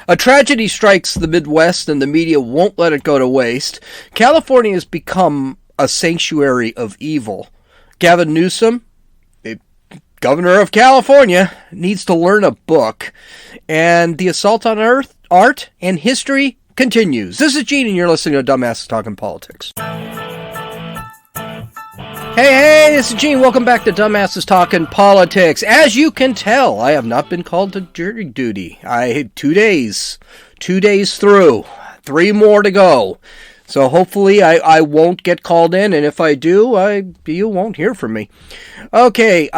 A tragedy strikes the Midwest and the media won't let it go to waste. California has become a sanctuary of evil. Gavin Newsom, the governor of California, needs to learn a book. And the assault on art and history continues. This is Gene, and you're listening to Dumbasses Talking Politics. Hey, this is Gene. Welcome back to Dumbasses Talking Politics. As you can tell, I have not been called to jury duty. I had 2 days. 2 days through. 3 more to go. So hopefully I won't get called in, and if I do, you won't hear from me. Okay,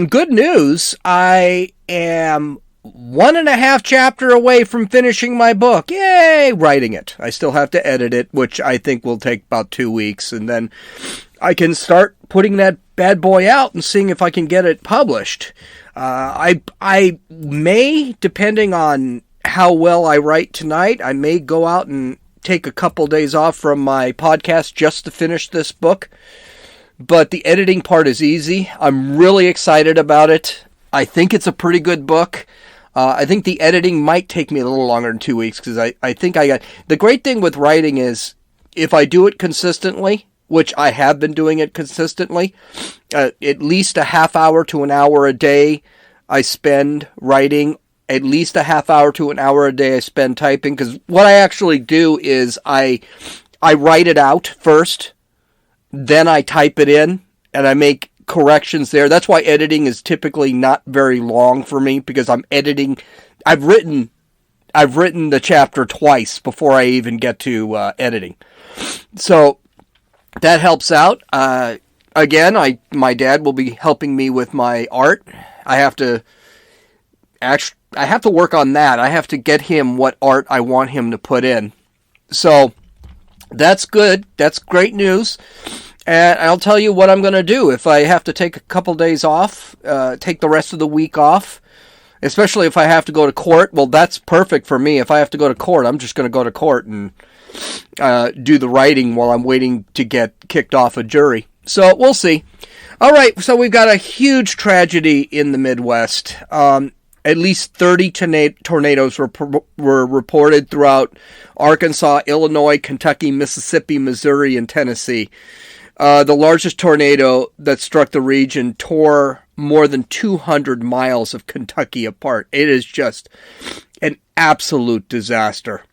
good news. I am 1.5 chapter away from finishing my book. Yay! Writing it. I still have to edit it, which I think will take about 2 weeks, and then I can start putting that bad boy out and seeing if I can get it published. I may, depending on how well I write tonight, I may go out and take a couple days off from my podcast just to finish this book. But the editing part is easy. I'm really excited about it. I think it's a pretty good book. I think the editing might take me a little longer than 2 weeks because I think I got... The great thing with writing is if I do it consistently, which I have been doing it consistently, at least a half hour to an hour a day I spend writing, at least a half hour to an hour a day I spend typing, because what I actually do is I write it out first, then I type it in, and I make corrections there. That's why editing is typically not very long for me, because I'm editing. I've written the chapter twice before I even get to editing. So that helps out. Again, my dad will be helping me with my art. I have to work on that. I have to get him what art I want him to put in. So that's good. That's great news. And I'll tell you what I'm going to do. If I have to take a couple days off, take the rest of the week off, especially if I have to go to court, well, that's perfect for me. If I have to go to court, I'm just going to go to court and do the writing while I'm waiting to get kicked off a jury. So we'll see. All right, so we've got a huge tragedy in the Midwest. At least 30 tornadoes were reported throughout Arkansas, Illinois, Kentucky, Mississippi, Missouri, and Tennessee. The largest tornado that struck the region tore more than 200 miles of Kentucky apart. It is just an absolute disaster.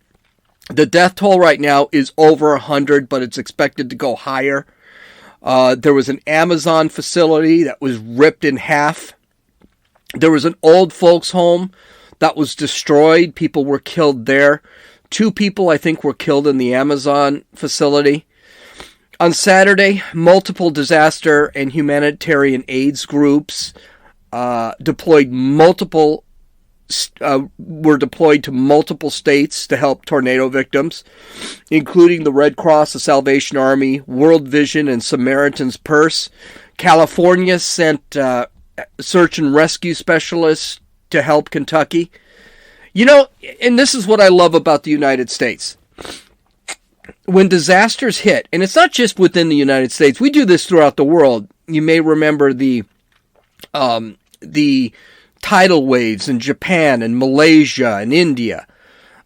The death toll right now is over 100, but it's expected to go higher. There was an Amazon facility that was ripped in half. There was an old folks' home that was destroyed. People were killed there. 2 people, I think, were killed in the Amazon facility. On Saturday, multiple disaster and humanitarian aids groups were deployed to multiple states to help tornado victims, including the Red Cross, the Salvation Army, World Vision, and Samaritan's Purse. California sent search and rescue specialists to help Kentucky. You know, and this is what I love about the United States. When disasters hit, and it's not just within the United States, we do this throughout the world. You may remember the tidal waves in Japan and Malaysia and India,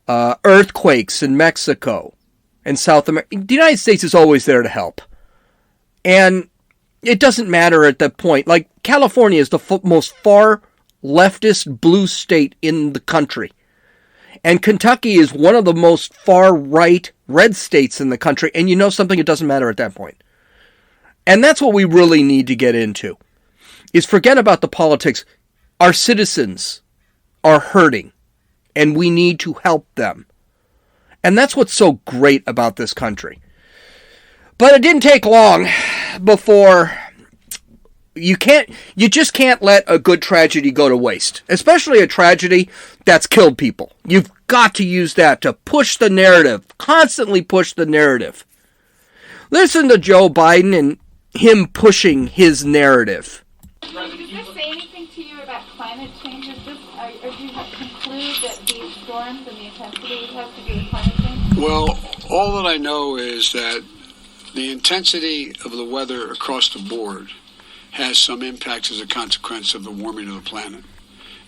earthquakes in Mexico and South America. The United States is always there to help. And it doesn't matter at that point. Like, California is the most far leftist blue state in the country. And Kentucky is one of the most far-right red states in the country. And you know something? It doesn't matter at that point. And that's what we really need to get into, is forget about the politics. Our citizens are hurting, and we need to help them. And that's what's so great about this country. But it didn't take long before... You just can't let a good tragedy go to waste, especially a tragedy that's killed people. You've got to use that to push the narrative, constantly push the narrative. Listen to Joe Biden and him pushing his narrative. Does this say anything to you about climate change? Or do you conclude that these storms and the intensity has to do with climate change? Well, all that I know is that the intensity of the weather across the board has some impacts as a consequence of the warming of the planet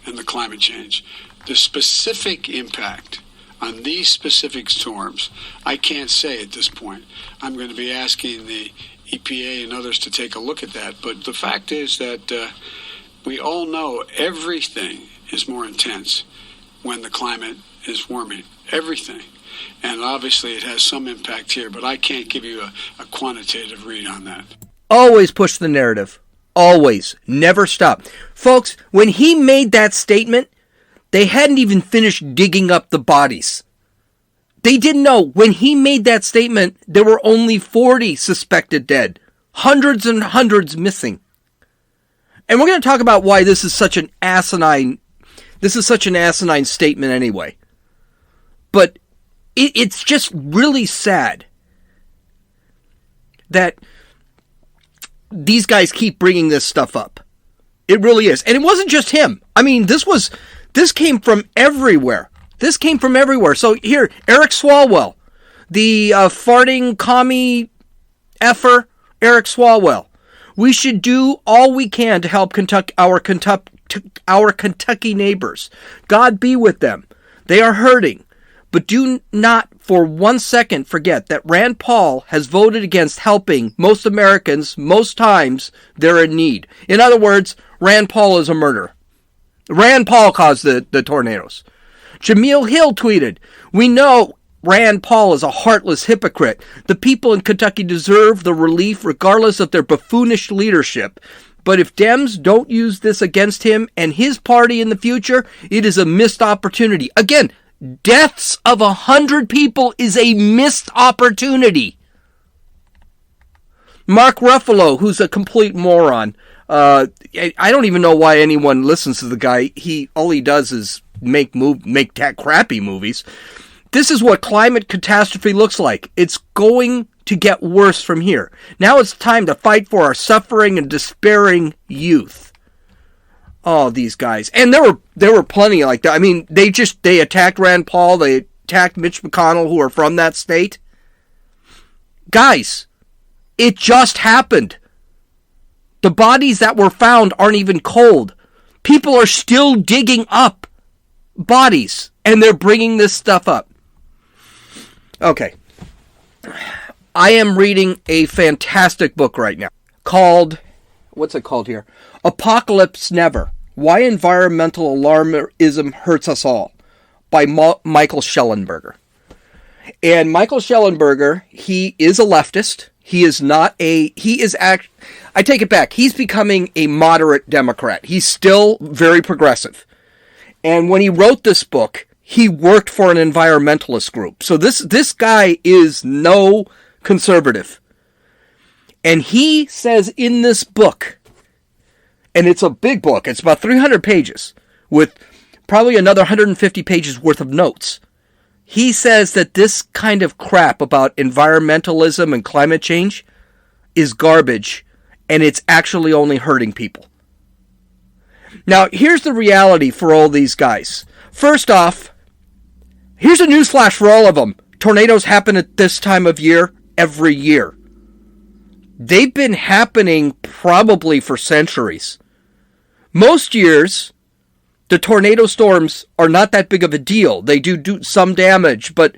and the climate change. The specific impact on these specific storms, I can't say at this point. I'm going to be asking the EPA and others to take a look at that. But the fact is that we all know everything is more intense when the climate is warming. Everything. And obviously it has some impact here, but I can't give you a quantitative read on that. Always push the narrative. Always. Never stop. Folks, when he made that statement, they hadn't even finished digging up the bodies. They didn't know. When he made that statement, there were only 40 suspected dead. Hundreds and hundreds missing. And we're going to talk about why this is such an asinine statement anyway. But it's just really sad that these guys keep bringing this stuff up. It really is. And it wasn't just him. I mean, this came from everywhere. So here, Eric Swalwell, the farting commie effer, Eric Swalwell. We should do all we can to help our Kentucky neighbors. God be with them. They are hurting. But do not for 1 second forget that Rand Paul has voted against helping most Americans most times they're in need. In other words, Rand Paul is a murderer. Rand Paul caused the tornadoes. Jameel Hill tweeted, "We know Rand Paul is a heartless hypocrite. The people in Kentucky deserve the relief regardless of their buffoonish leadership. But if Dems don't use this against him and his party in the future, it is a missed opportunity." Again, deaths of 100 people is a missed opportunity. Mark Ruffalo, who's a complete moron. I don't even know why anyone listens to the guy. All he does is make crappy movies. This is what climate catastrophe looks like. It's going to get worse from here. Now it's time to fight for our suffering and despairing youth. Oh, these guys. And there were plenty like that. I mean, they attacked Rand Paul, they attacked Mitch McConnell, who are from that state. Guys, it just happened. The bodies that were found aren't even cold. People are still digging up bodies, and they're bringing this stuff up. Okay. I am reading a fantastic book right now called, what's it called here? Apocalypse Never. Why Environmental Alarmism Hurts Us All by Michael Schellenberger. And Michael Schellenberger, he is a leftist. I take it back. He's becoming a moderate Democrat. He's still very progressive. And when he wrote this book, he worked for an environmentalist group. So this guy is no conservative. And he says in this book, and it's a big book, it's about 300 pages, with probably another 150 pages worth of notes. He says that this kind of crap about environmentalism and climate change is garbage, and it's actually only hurting people. Now, here's the reality for all these guys. First off, here's a newsflash for all of them. Tornadoes happen at this time of year every year. They've been happening probably for centuries. Most years, the tornado storms are not that big of a deal. They do some damage, but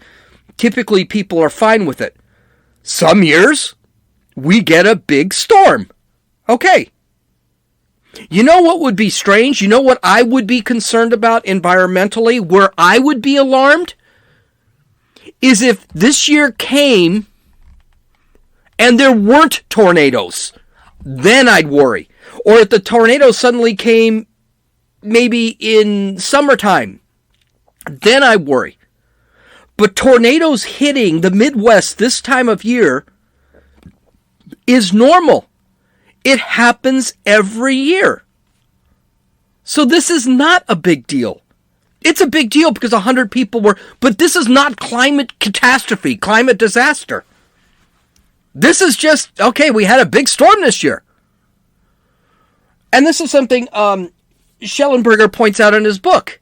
typically people are fine with it. Some years, we get a big storm. Okay. You know what would be strange? You know what I would be concerned about environmentally, where I would be alarmed? Is if this year came and there weren't tornadoes. Then I'd worry. Or if the tornado suddenly came maybe in summertime. Then I worry. But tornadoes hitting the Midwest this time of year is normal. It happens every year. So this is not a big deal. It's a big deal because 100 people were, but this is not climate catastrophe, climate disaster. This is just, okay, we had a big storm this year. And this is something Schellenberger points out in his book.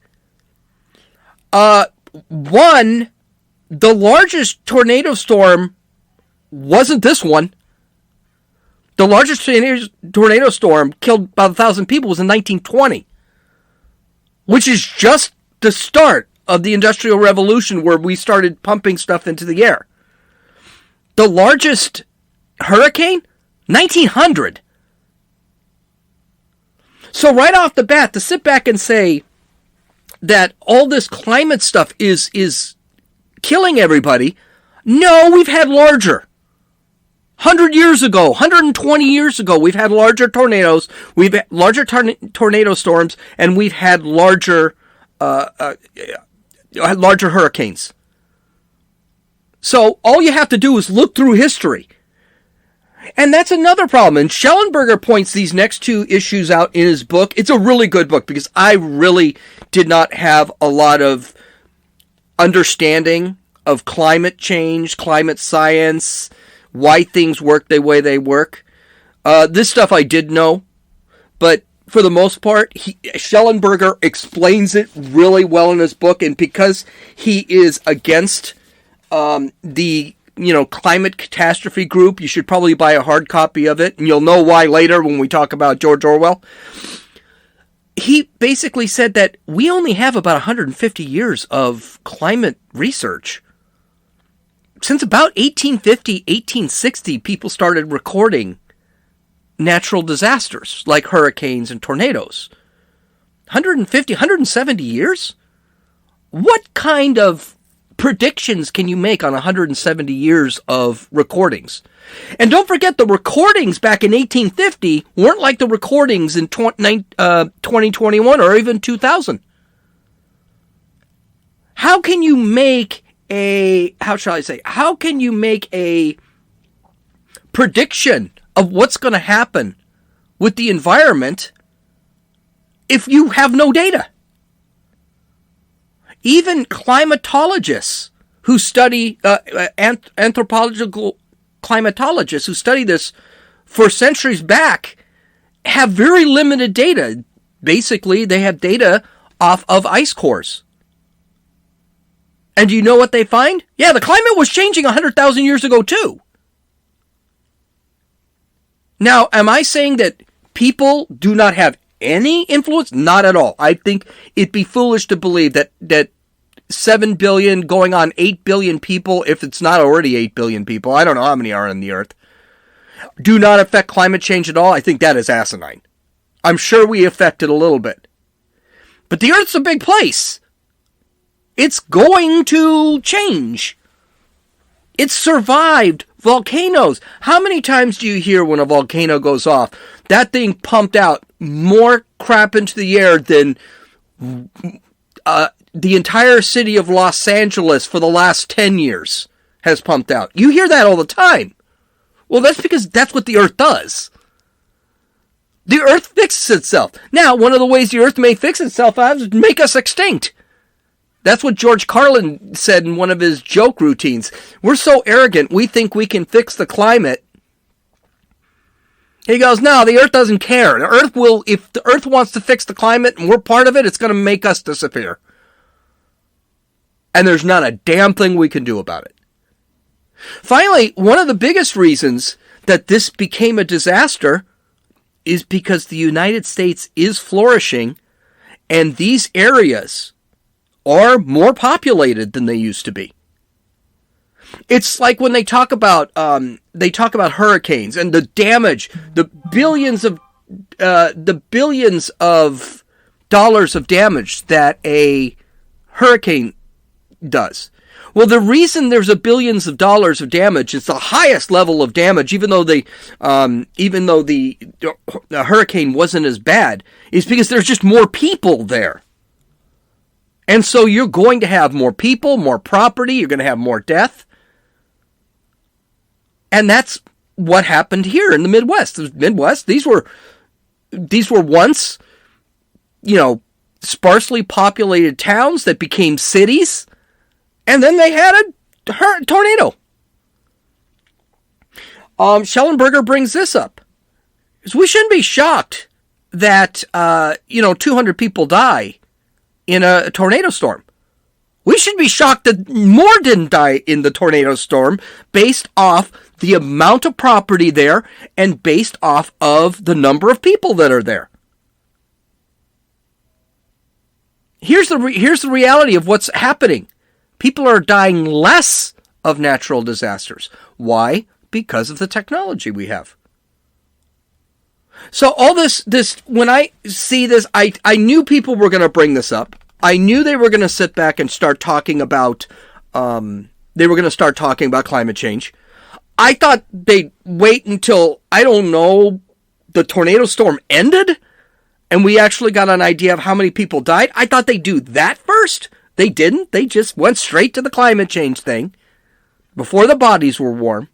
One, the largest tornado storm wasn't this one. The largest tornado storm killed about 1,000 people was in 1920, which is just the start of the Industrial Revolution where we started pumping stuff into the air. The largest hurricane? 1900. So right off the bat, to sit back and say that all this climate stuff is killing everybody, no, we've had larger. 100 years ago, 120 years ago, we've had larger tornadoes, we've had larger tornado storms, and we've had larger hurricanes. So all you have to do is look through history. And that's another problem. And Schellenberger points these next two issues out in his book. It's a really good book because I really did not have a lot of understanding of climate change, climate science, why things work the way they work. This stuff I did know, but for the most part, Schellenberger explains it really well in his book, and because he is against the climate catastrophe group, you should probably buy a hard copy of it, and you'll know why later when we talk about George Orwell. He basically said that we only have about 150 years of climate research. Since about 1850, 1860, people started recording natural disasters like hurricanes and tornadoes. 150, 170 years? What kind of predictions can you make on 170 years of recordings? And don't forget, the recordings back in 1850 weren't like the recordings in 2021 or even 2000. How can you make a prediction of what's going to happen with the environment if you have no data? Even climatologists who study, anthropological climatologists who study this for centuries back have very limited data. Basically, they have data off of ice cores. And do you know what they find? Yeah, the climate was changing 100,000 years ago too. Now, am I saying that people do not have any influence? Not at all. I think it'd be foolish to believe that 7 billion going on 8 billion people, if it's not already 8 billion people, I don't know how many are on the earth, do not affect climate change at all. I think that is asinine. I'm sure we affect it a little bit. But the earth's a big place. It's going to change. It's survived volcanoes. How many times do you hear when a volcano goes off, that thing pumped out more crap into the air than the entire city of Los Angeles for the last 10 years has pumped out? You hear that all the time. Well, that's because that's what the earth does. The earth fixes itself. Now, one of the ways the earth may fix itself is make us extinct. That's what George Carlin said in one of his joke routines. We're so arrogant, we think we can fix the climate. He goes, no, the earth doesn't care. The earth will, if the earth wants to fix the climate and we're part of it, it's going to make us disappear. And there's not a damn thing we can do about it. Finally, one of the biggest reasons that this became a disaster is because the United States is flourishing and these areas are more populated than they used to be. It's like when they talk about hurricanes and the damage, the billions of dollars of damage that a hurricane does. Well, the reason there's a billions of dollars of damage, it's the highest level of damage, even though the hurricane wasn't as bad, is because there's just more people there. And so you're going to have more people, more property, you're going to have more death. And that's what happened here in the Midwest. The Midwest, these were once, sparsely populated towns that became cities, and then they had a tornado. Schellenberger brings this up. We shouldn't be shocked that 200 people die in a tornado storm. We should be shocked that more didn't die in the tornado storm based off the amount of property there and based off of the number of people that are there. here's the reality of what's happening. People are dying less of natural disasters. Why? Because of the technology we have. So all this when I see this, I knew people were going to bring this up. I knew they were going to sit back and start talking about climate change. I thought they'd wait until, I don't know, the tornado storm ended and we actually got an idea of how many people died. I thought they'd do that first. They didn't. They just went straight to the climate change thing before the bodies were warm.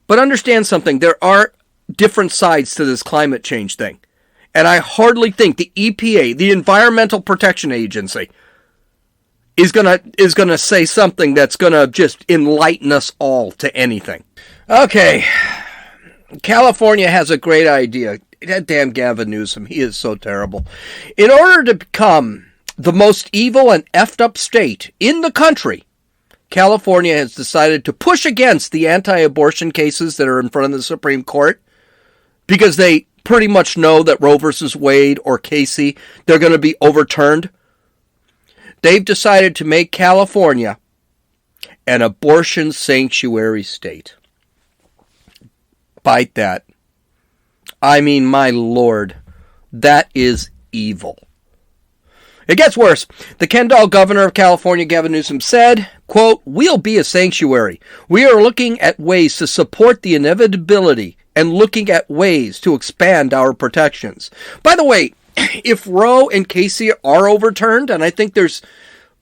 But understand something. There are different sides to this climate change thing. And I hardly think the EPA, the Environmental Protection Agency, is gonna say something that's gonna just enlighten us all to anything. Okay, California has a great idea. That damn Gavin Newsom, he is so terrible. In order to become the most evil and effed up state in the country, California has decided to push against the anti-abortion cases that are in front of the Supreme Court because they pretty much know that Roe versus Wade or Casey, they're going to be overturned. They've decided to make California an abortion sanctuary state. Bite that. I mean, my Lord, that is evil. It gets worse. The Kendall governor of California, Gavin Newsom, said, quote, "We'll be a sanctuary. We are looking at ways to support the inevitability and looking at ways to expand our protections." By the way, if Roe and Casey are overturned, and I think there's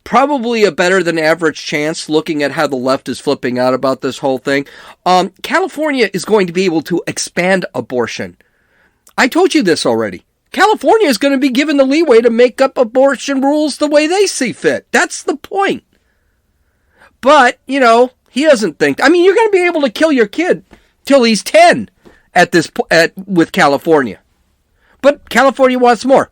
probably a better than average chance looking at how the left is flipping out about this whole thing, California is going to be able to expand abortion. I told you this already. California is going to be given the leeway to make up abortion rules the way they see fit. That's the point. But, he doesn't think. I mean, you're going to be able to kill your kid till he's 10 with California. But California wants more.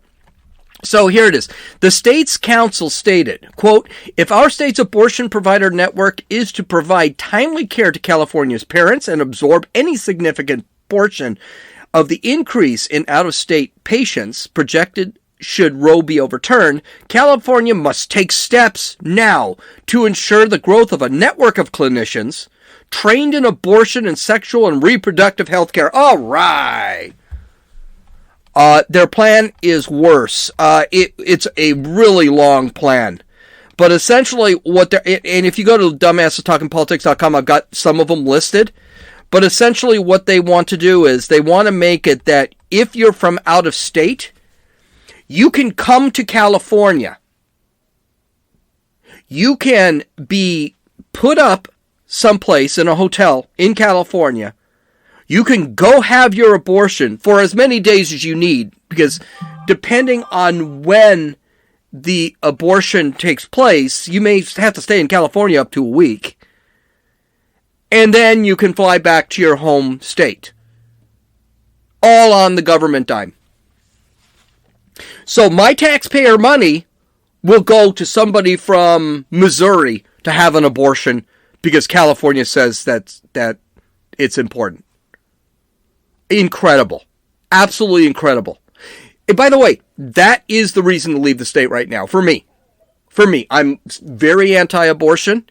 So here it is. The state's council stated, quote, "If our state's abortion provider network is to provide timely care to California's parents and absorb any significant portion of the increase in out-of-state patients projected should Roe be overturned, California must take steps now to ensure the growth of a network of clinicians trained in abortion and sexual and reproductive health care." All right. Their plan is worse. It's a really long plan. But essentially, and if you go to dumbassestalkingpolitics.com, I've got some of them listed. But essentially what they want to do is they want to make it that if you're from out of state, you can come to California. You can be put up someplace in a hotel in California. You can go have your abortion for as many days as you need, because depending on when the abortion takes place, you may have to stay in California up to a week. And then you can fly back to your home state. All on the government dime. So my taxpayer money will go to somebody from Missouri to have an abortion because California says that it's important. Incredible. Absolutely incredible. And by the way, that is the reason to leave the state right now. For me. I'm very anti-abortion.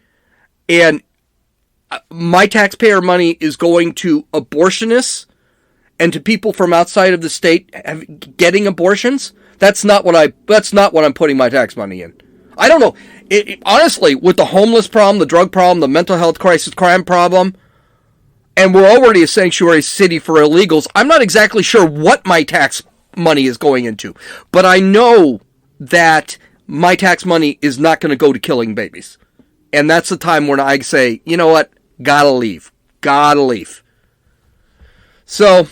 And my taxpayer money is going to abortionists and to people from outside of the state getting abortions. That's not what I'm putting my tax money in. I don't know. Honestly, with the homeless problem, the drug problem, the mental health crisis, crime problem, and we're already a sanctuary city for illegals, I'm not exactly sure what my tax money is going into. But I know that my tax money is not going to go to killing babies. And that's the time when I say, you know what? Gotta leave. So,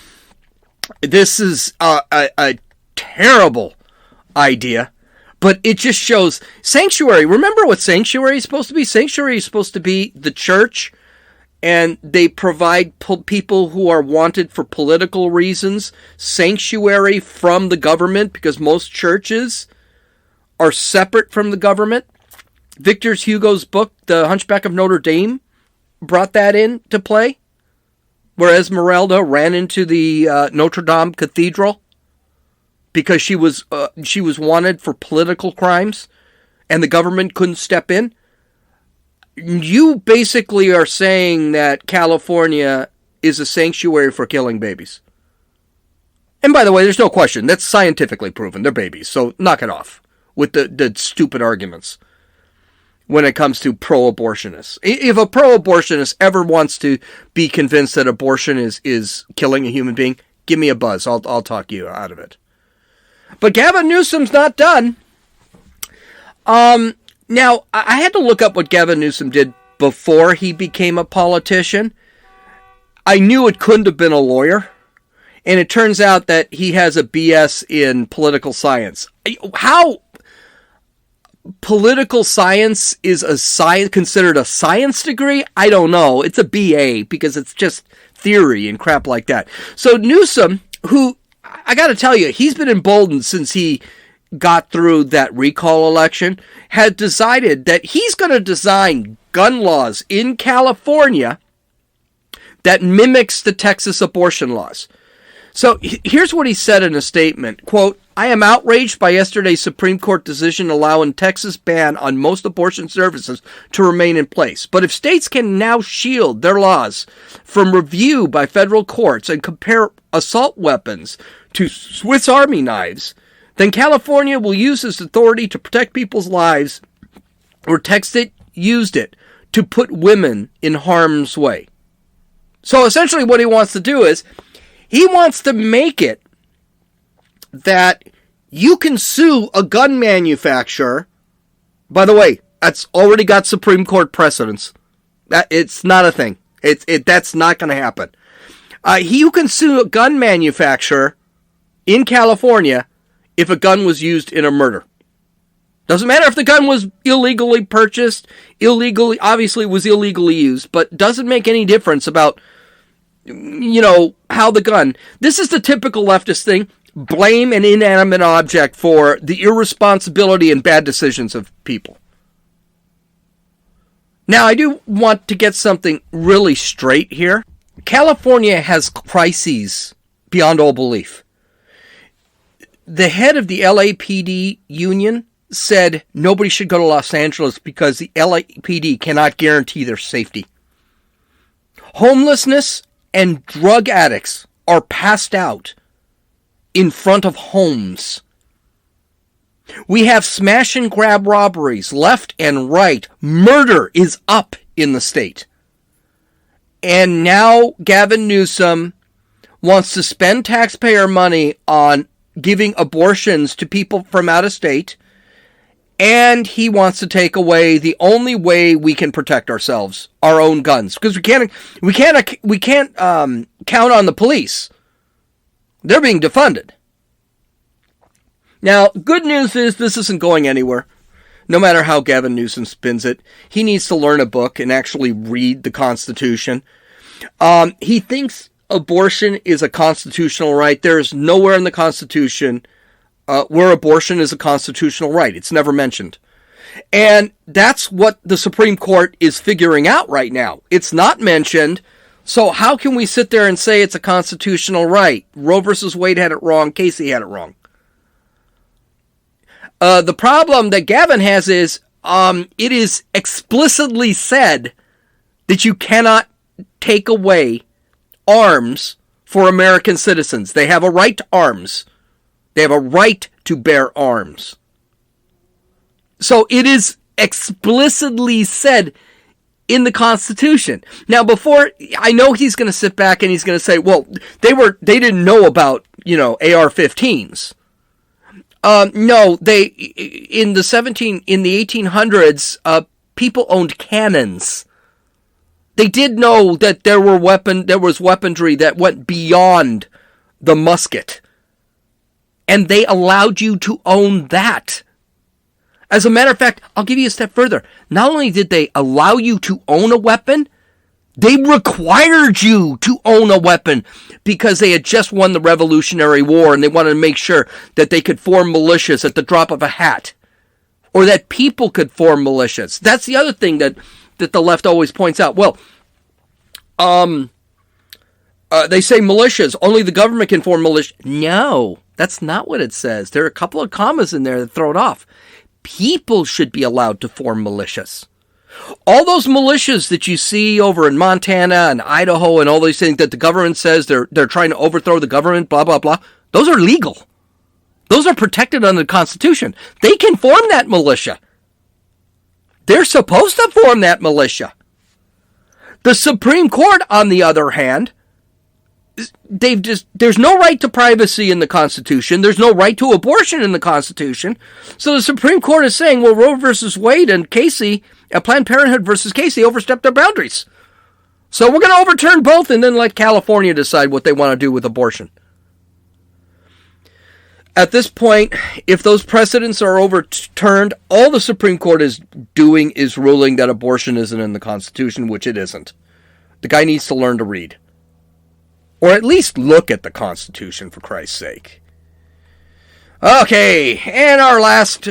this is a terrible idea, but it just shows sanctuary. Remember what sanctuary is supposed to be? Sanctuary is supposed to be the church, and they provide people who are wanted for political reasons sanctuary from the government, because most churches are separate from the government. Victor Hugo's book, The Hunchback of Notre Dame, brought that into play, where Esmeralda ran into the Notre Dame Cathedral because she was wanted for political crimes and the government couldn't step in. You basically are saying that California is a sanctuary for killing babies. And by the way, there's no question. That's scientifically proven. They're babies. So knock it off with the stupid arguments when it comes to pro-abortionists. If a pro-abortionist ever wants to be convinced that abortion is killing a human being, give me a buzz. I'll talk you out of it. But Gavin Newsom's not done. Now, I had to look up what Gavin Newsom did before he became a politician. I knew it couldn't have been a lawyer. And it turns out that he has a BS in political science. How political science is considered a science degree? I don't know. It's a BA because it's just theory and crap like that. So Newsom, who, I got to tell you, he's been emboldened since he got through that recall election, had decided that he's going to design gun laws in California that mimics the Texas abortion laws. So here's what he said in a statement, quote, "I am outraged by yesterday's Supreme Court decision allowing Texas ban on most abortion services to remain in place. But if states can now shield their laws from review by federal courts and compare assault weapons to Swiss Army knives, then California will use its authority to protect people's lives or used it to put women in harm's way." So essentially what he wants to do is he wants to make it that you can sue a gun manufacturer. By the way, that's already got Supreme Court precedence. It's not a thing. That's not going to happen. You can sue a gun manufacturer in California if a gun was used in a murder. Doesn't matter if the gun was illegally purchased, obviously was illegally used, but doesn't make any difference about, how the gun. This is the typical leftist thing. Blame an inanimate object for the irresponsibility and bad decisions of people. Now, I do want to get something really straight here. California has crises beyond all belief. The head of the LAPD union said nobody should go to Los Angeles because the LAPD cannot guarantee their safety. Homelessness and drug addicts are passed out in front of homes. We have smash and grab robberies left and right. Murder is up in the state. And now Gavin Newsom wants to spend taxpayer money on giving abortions to people from out of state. And he wants to take away the only way we can protect ourselves, our own guns, because we can't count on the police. They're being defunded. Now, good news is this isn't going anywhere. No matter how Gavin Newsom spins it, he needs to learn a book and actually read the Constitution. He thinks abortion is a constitutional right. There is nowhere in the Constitution where abortion is a constitutional right. It's never mentioned. And that's what the Supreme Court is figuring out right now. It's not mentioned. So how can we sit there and say it's a constitutional right? Roe versus Wade had it wrong. Casey had it wrong. The problem that Gavin has is it is explicitly said that you cannot take away arms for American citizens. They have a right to arms. They have a right to bear arms. So it is explicitly said in the Constitution. Now, before, I know he's going to sit back and he's going to say, well, they didn't know about, AR-15s. No, in the 1800s, people owned cannons. They did know that there was weaponry that went beyond the musket. And they allowed you to own that. As a matter of fact, I'll give you a step further. Not only did they allow you to own a weapon, they required you to own a weapon because they had just won the Revolutionary War and they wanted to make sure that they could form militias at the drop of a hat. Or that people could form militias. That's the other thing that the left always points out. Well, they say militias, only the government can form militias. No, That's not what it says. There are a couple of commas in there that throw it off. People should be allowed to form militias. All those militias that you see over in Montana and Idaho and all these things that the government says they're trying to overthrow the government, blah, blah, blah, those are legal. Those are protected under the Constitution. They can form that militia. They're supposed to form that militia. The Supreme Court, on the other hand, there's no right to privacy in the Constitution. There's no right to abortion in the Constitution. So the Supreme Court is saying, well, Roe versus Wade and Planned Parenthood versus Casey overstepped their boundaries. So we're going to overturn both and then let California decide what they want to do with abortion. At this point, if those precedents are overturned, all the Supreme Court is doing is ruling that abortion isn't in the Constitution, which it isn't. The guy needs to learn to read. Or at least look at the Constitution, for Christ's sake. Okay, and our last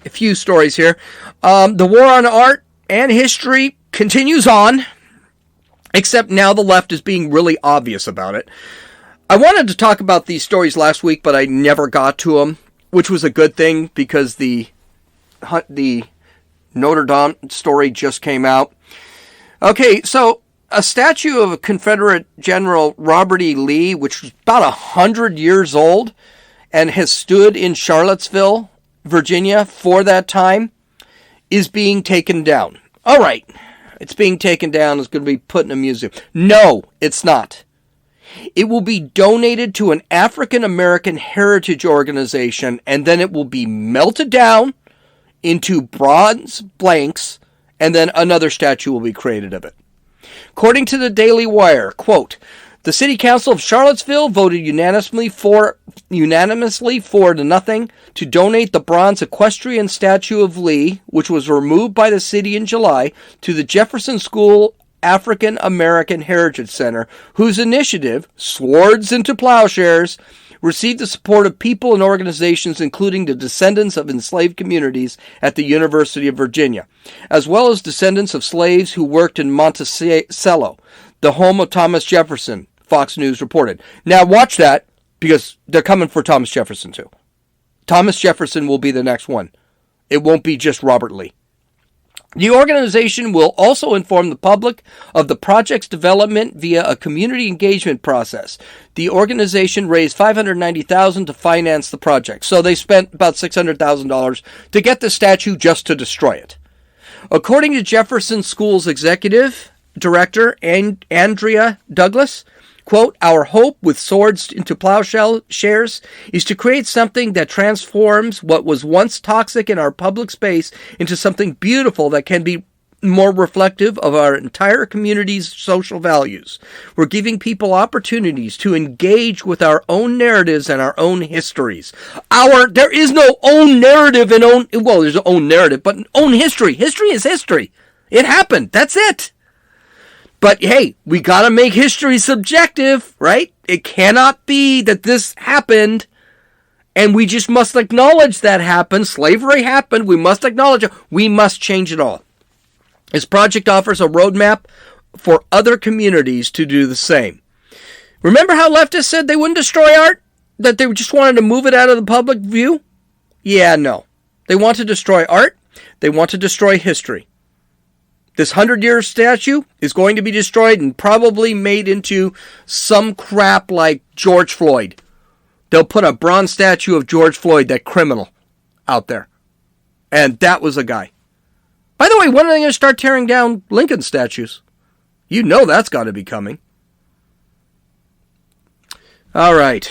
few stories here. The war on art and history continues on, except now the left is being really obvious about it. I wanted to talk about these stories last week, but I never got to them, which was a good thing because the Notre Dame story just came out. Okay, so a statue of Confederate General Robert E. Lee, which is about 100 years old and has stood in Charlottesville, Virginia for that time, is being taken down. All right, it's being taken down. It's going to be put in a museum. No, it's not. It will be donated to an African American heritage organization, and then it will be melted down into bronze blanks, and then another statue will be created of it. According to the Daily Wire, quote, the City Council of Charlottesville voted unanimously 4-0 to donate the bronze equestrian statue of Lee, which was removed by the city in July, to the Jefferson School African American Heritage Center, whose initiative, Swords into Plowshares, received the support of people and organizations including the descendants of enslaved communities at the University of Virginia, as well as descendants of slaves who worked in Monticello, the home of Thomas Jefferson, Fox News reported. Now watch that, because they're coming for Thomas Jefferson too. Thomas Jefferson will be the next one. It won't be just Robert Lee. The organization will also inform the public of the project's development via a community engagement process. The organization raised $590,000 to finance the project, so they spent about $600,000 to get the statue just to destroy it. According to Jefferson School's executive director, Andrea Douglas, quote, our hope with Swords into Plowshares is to create something that transforms what was once toxic in our public space into something beautiful that can be more reflective of our entire community's social values. We're giving people opportunities to engage with our own narratives and our own histories. There is no own narrative and there's an own narrative, but own history. History is history. It happened. That's it. But hey, we gotta make history subjective, right? It cannot be that this happened, and we just must acknowledge that happened. Slavery happened. We must acknowledge it. We must change it all. This project offers a roadmap for other communities to do the same. Remember how leftists said they wouldn't destroy art? That they just wanted to move it out of the public view? Yeah, no. They want to destroy art. They want to destroy history. This 100-year statue is going to be destroyed and probably made into some crap like George Floyd. They'll put a bronze statue of George Floyd, that criminal, out there. And that was a guy. By the way, when are they going to start tearing down Lincoln statues? You know that's got to be coming. All right.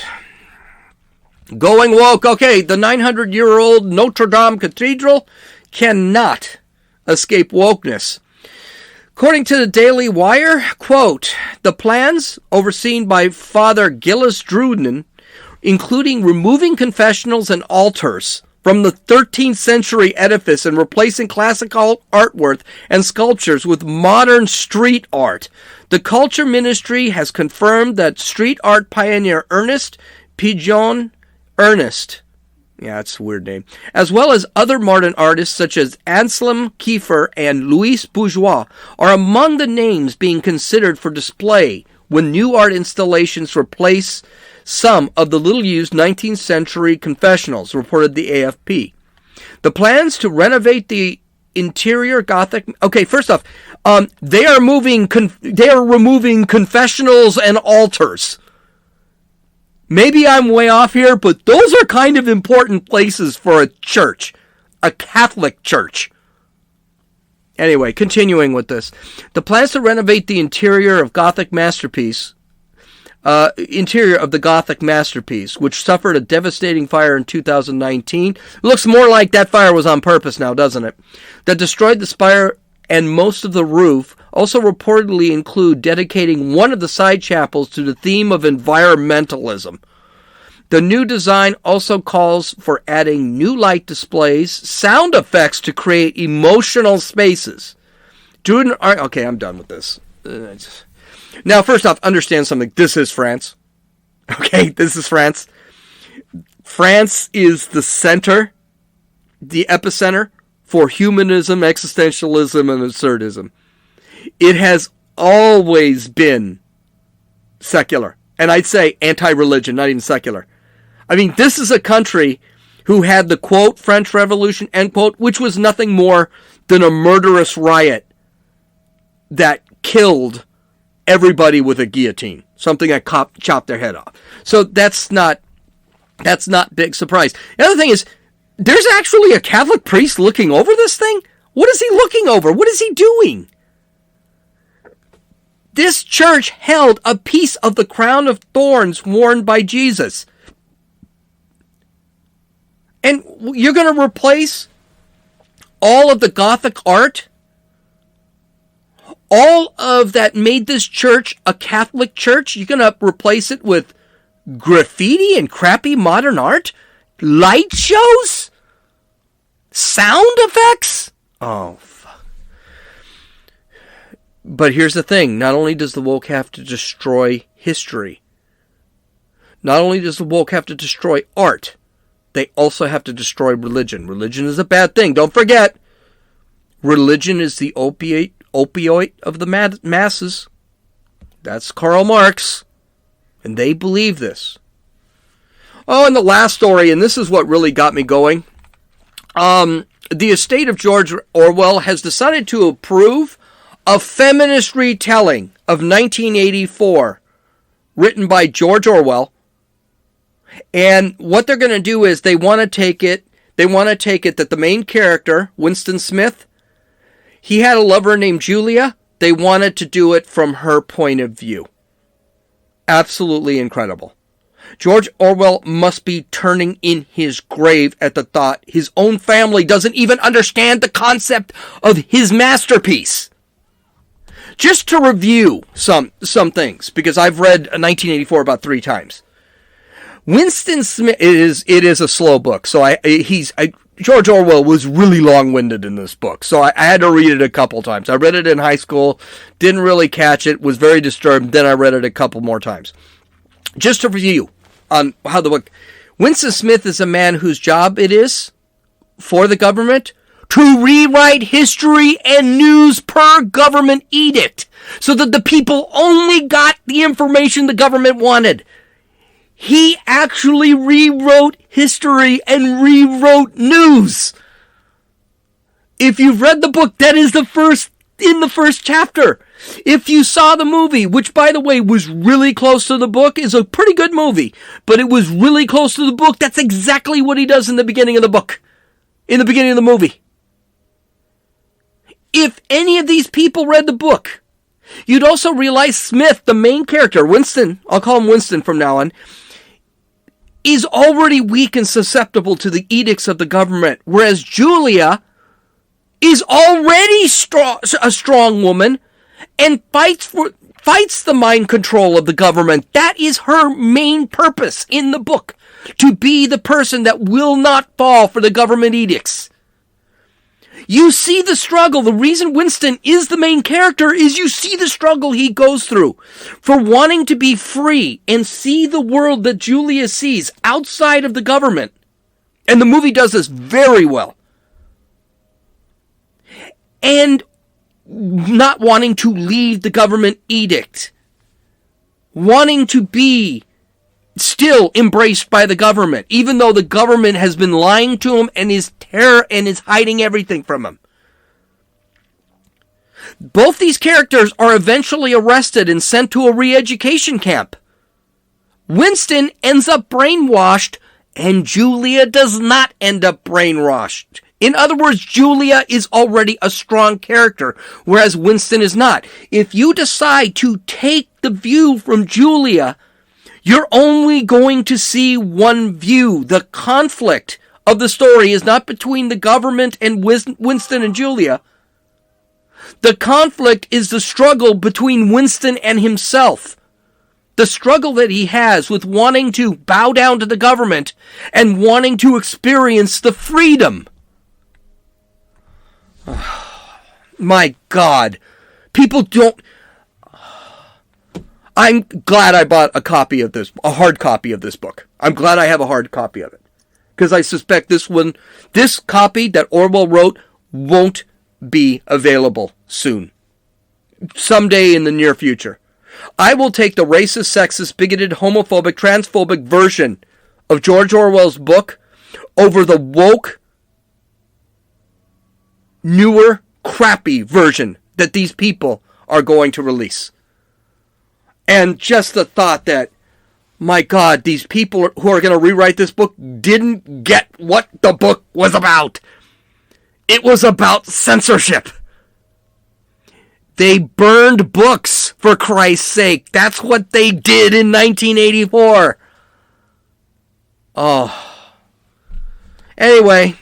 Going woke. Okay, the 900-year-old Notre Dame Cathedral cannot escape wokeness. According to the Daily Wire, quote, the plans overseen by Father Gillis Druden, including removing confessionals and altars from the 13th century edifice and replacing classical artwork and sculptures with modern street art. The Culture Ministry has confirmed that street art pioneer Ernest Pigeon Ernest, yeah, that's a weird name, as well as other modern artists such as Anselm Kiefer and Louis Bourgeois, are among the names being considered for display when new art installations replace some of the little-used 19th century confessionals, reported the AFP. The plans to renovate the interior Gothic... Okay, first off, they are removing confessionals and altars. Maybe I'm way off here, but those are kind of important places for a church. A Catholic church. Anyway, continuing with this. The plans to renovate the interior of the Gothic masterpiece, which suffered a devastating fire in 2019. Looks more like that fire was on purpose now, doesn't it? That destroyed the spire and most of the roof, also reportedly include dedicating one of the side chapels to the theme of environmentalism. The new design also calls for adding new light displays, sound effects to create emotional spaces. Okay, I'm done with this. Now, first off, understand something. This is France. Okay, this is France. France is the center, the epicenter for humanism, existentialism, and absurdism. It has always been secular. And I'd say anti-religion, not even secular. I mean, this is a country who had the, quote, French Revolution, end quote, which was nothing more than a murderous riot that killed everybody with a guillotine. Something that chopped their head off. So that's not big surprise. The other thing is, there's actually a Catholic priest looking over this thing? What is he looking over? What is he doing? This church held a piece of the crown of thorns worn by Jesus. And you're going to replace all of the Gothic art? All of that made this church a Catholic church? You're going to replace it with graffiti and crappy modern art? Light shows? Sound effects? Oh, fuck. But here's the thing. Not only does the woke have to destroy history, not only does the woke have to destroy art, they also have to destroy religion. Religion is a bad thing. Don't forget, religion is the opioid of the masses. That's Karl Marx. And they believe this. Oh, and the last story, and this is what really got me going. The estate of George Orwell has decided to approve a feminist retelling of 1984, written by George Orwell. And what they're going to do is they want to take it that the main character, Winston Smith, he had a lover named Julia. They wanted to do it from her point of view. Absolutely incredible. George Orwell must be turning in his grave at the thought his own family doesn't even understand the concept of his masterpiece. Just to review some things, because I've read 1984 about 3 times. Winston Smith, it is a slow book, so George Orwell was really long-winded in this book, so I had to read it a couple times. I read it in high school, didn't really catch it, was very disturbed, then I read it a couple more times. Just to review on how the book... Winston Smith is a man whose job it is, for the government, to rewrite history and news per government edict, so that the people only got the information the government wanted. He actually rewrote history and rewrote news. If you've read the book, that is in the first chapter. If you saw the movie, which by the way was really close to the book, is a pretty good movie, but it was really close to the book, that's exactly what he does in the beginning of the book. In the beginning of the movie. If any of these people read the book, you'd also realize Smith, the main character, Winston, I'll call him Winston from now on, is already weak and susceptible to the edicts of the government, whereas Julia is already a strong woman and fights the mind control of the government. That is her main purpose in the book, to be the person that will not fall for the government edicts. You see the struggle. The reason Winston is the main character is you see the struggle he goes through for wanting to be free and see the world that Julia sees outside of the government. And the movie does this very well. And not wanting to leave the government edict. wanting to be still embraced by the government, even though the government has been lying to him and is hiding everything from him. Both these characters are eventually arrested and sent to a re-education camp. Winston ends up brainwashed, and Julia does not end up brainwashed. In other words, Julia is already a strong character, whereas Winston is not. If you decide to take the view from Julia, you're only going to see one view. The conflict of the story is not between the government and Winston and Julia. The conflict is the struggle between Winston and himself. The struggle that he has with wanting to bow down to the government and wanting to experience the freedom. My God. People don't... I'm glad I bought a hard copy of this book. I'm glad I have a hard copy of it. Because I suspect this copy that Orwell wrote won't be available soon. Someday in the near future. I will take the racist, sexist, bigoted, homophobic, transphobic version of George Orwell's book over the woke, newer, crappy version that these people are going to release. And just the thought that, my God, these people who are going to rewrite this book didn't get what the book was about. It was about censorship. They burned books, for Christ's sake. That's what they did in 1984. Oh. Anyway,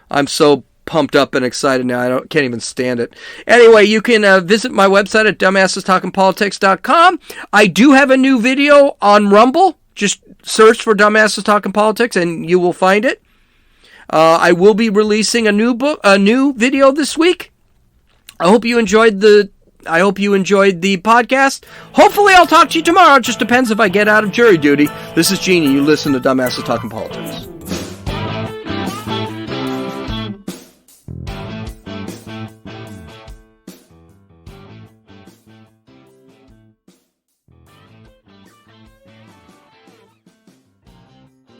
I'm so pumped up and excited now. I can't even stand it. Anyway, you can visit my website at dumbassestalkingpolitics.com. I do have a new video on Rumble. Just search for Dumbasses Talking Politics and you will find it. I will be releasing a new video this week. I hope you enjoyed the podcast. Hopefully I'll talk to you tomorrow. It just depends if I get out of jury duty. This is Jeannie. You listen to Dumbasses Talking Politics.